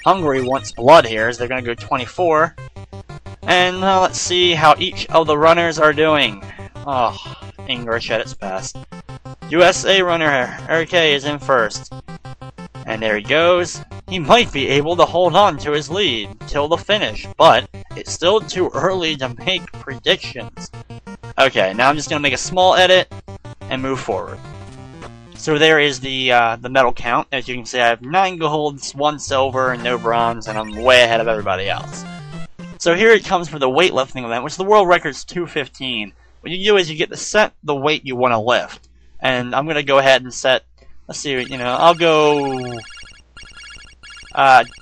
Hungary wants blood here, as they're going to go 24. And let's see how each of the runners are doing. Oh, English at its best. USA runner, okay, is in first. And there he goes. He might be able to hold on to his lead till the finish, but it's still too early to make predictions. Okay, now I'm just going to make a small edit and move forward. So there is the medal count. As you can see, I have 9 golds, 1 silver, and no bronze, and I'm way ahead of everybody else. So here it comes for the weightlifting event, which the world record's 215. What you do is you get to set the weight you want to lift. And I'm going to go ahead and set, let's see, I'll go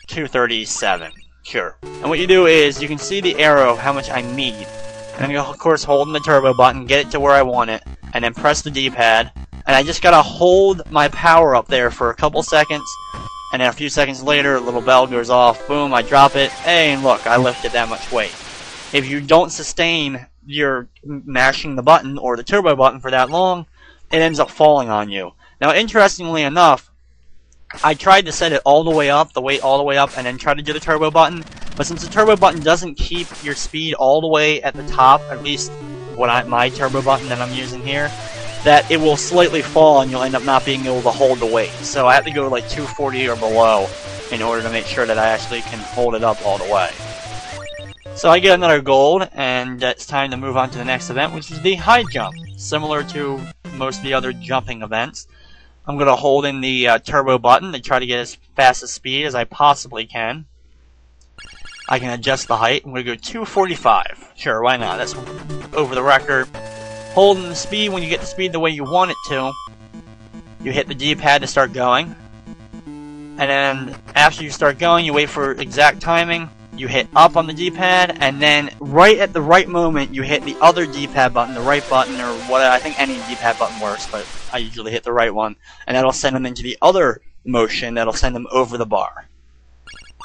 237. Sure. And what you do is you can see the arrow of how much I need. And I'm going to, of course, hold the turbo button, get it to where I want it, and then press the D-pad. And I just got to hold my power up there for a couple seconds. And then a few seconds later, a little bell goes off. Boom, I drop it. Hey, and look, I lifted that much weight. If you don't sustain your mashing the button or the turbo button for that long, it ends up falling on you. Now, interestingly enough, I tried to set it all the way up, the weight all the way up, and then try to do the turbo button. But since the turbo button doesn't keep your speed all the way at the top, at least my turbo button that I'm using here, that it will slightly fall and you'll end up not being able to hold the weight. So I have to go like 240 or below in order to make sure that I actually can hold it up all the way. So I get another gold, and it's time to move on to the next event, which is the high jump. Similar to most of the other jumping events, I'm going to hold in the turbo button to try to get as fast a speed as I possibly can. I can adjust the height. I'm going to go 245. Sure, why not? That's over the record. Holding the speed, when you get the speed the way you want it to, you hit the D-pad to start going. And then after you start going, you wait for exact timing. You hit up on the D-pad, and then right at the right moment, you hit the other D-pad button, the right button, or what, I think any D-pad button works, but I usually hit the right one, and that'll send them into the other motion that'll send them over the bar.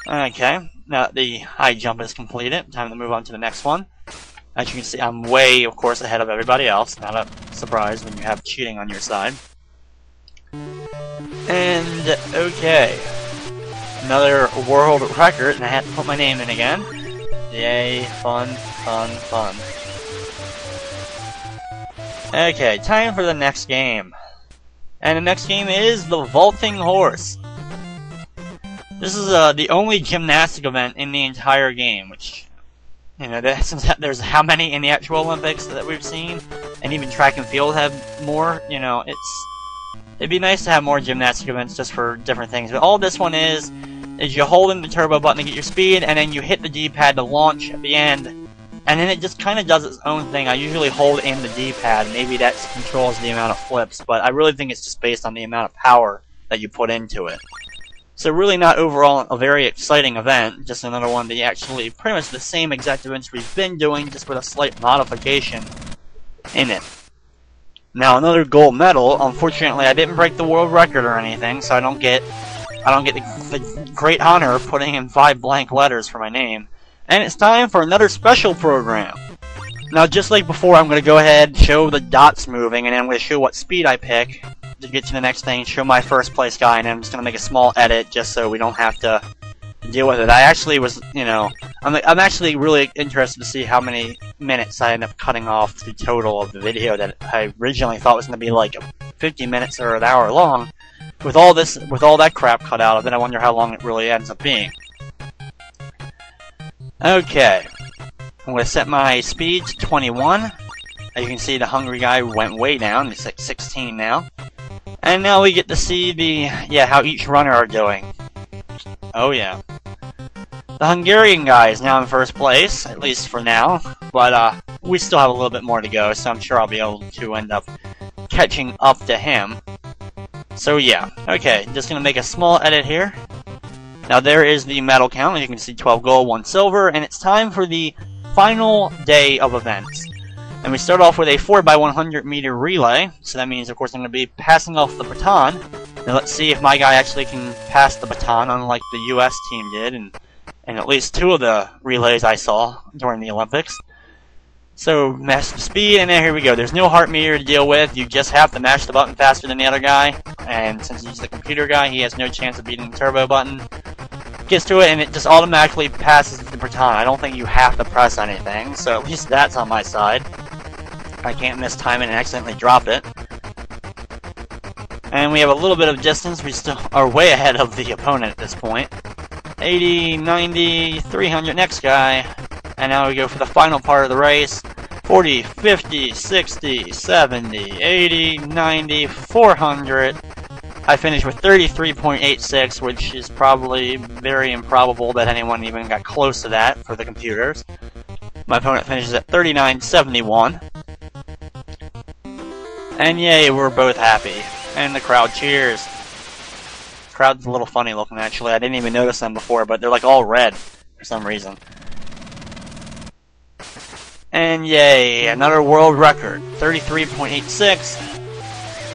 Okay, now the high jump is completed. Time to move on to the next one. As you can see, I'm way, of course, ahead of everybody else. Not a surprise when you have cheating on your side. And, okay. Another world record, and I had to put my name in again. Yay, fun, fun, fun. Okay, time for the next game. And the next game is the Vaulting Horse. This is the only gymnastic event in the entire game, which, since there's how many in the actual Olympics that we've seen, and even track and field have more, it'd be nice to have more gymnastic events just for different things. But all this one is you hold in the turbo button to get your speed, and then you hit the D-pad to launch at the end, and then it just kind of does its own thing. I usually hold in the D-pad, maybe that controls the amount of flips, but I really think it's just based on the amount of power that you put into it. So really not overall a very exciting event, just another one that actually pretty much the same exact events we've been doing, just with a slight modification in it. Now another gold medal. Unfortunately, I didn't break the world record or anything, so I don't get the great honor of putting in 5 blank letters for my name. And it's time for another special program. Now, just like before, I'm going to go ahead and show the dots moving, and then I'm going to show what speed I pick to get to the next thing, show my first place guy, and then I'm just going to make a small edit just so we don't have to deal with it. I actually was, I'm actually really interested to see how many minutes I end up cutting off the total of the video that I originally thought was going to be like 50 minutes or an hour long. With all that crap cut out of it, I wonder how long it really ends up being. Okay, I'm going to set my speed to 21. As you can see, the hungry guy went way down. He's like 16 now. And now we get to see how each runner are doing. Oh yeah. The Hungarian guy is now in first place, at least for now. But we still have a little bit more to go, so I'm sure I'll be able to end up catching up to him. So yeah, okay, just going to make a small edit here. Now there is the medal count. As you can see, 12 gold, 1 silver, and it's time for the final day of events. And we start off with a 4x100 meter relay, so that means, of course, I'm going to be passing off the baton. Now let's see if my guy actually can pass the baton, unlike the US team did, and at least 2 of the relays I saw during the Olympics. So, mash the speed, and then here we go. There's no heart meter to deal with. You just have to mash the button faster than the other guy. And since he's the computer guy, he has no chance of beating the turbo button. gets to it and it just automatically passes the baton. I don't think you have to press anything, so at least that's on my side. I can't mistime it and accidentally drop it. And we have a little bit of distance. We still are way ahead of the opponent at this point. 80, 90, 300, next guy. And now we go for the final part of the race. 40, 50, 60, 70, 80, 90, 400. I finished with 33.86, which is probably very improbable that anyone even got close to that for the computers. My opponent finishes at 39.71. And yay, we're both happy. And the crowd cheers. The crowd's a little funny looking, actually. I didn't even notice them before, but they're like all red for some reason. And yay, another world record. 33.86.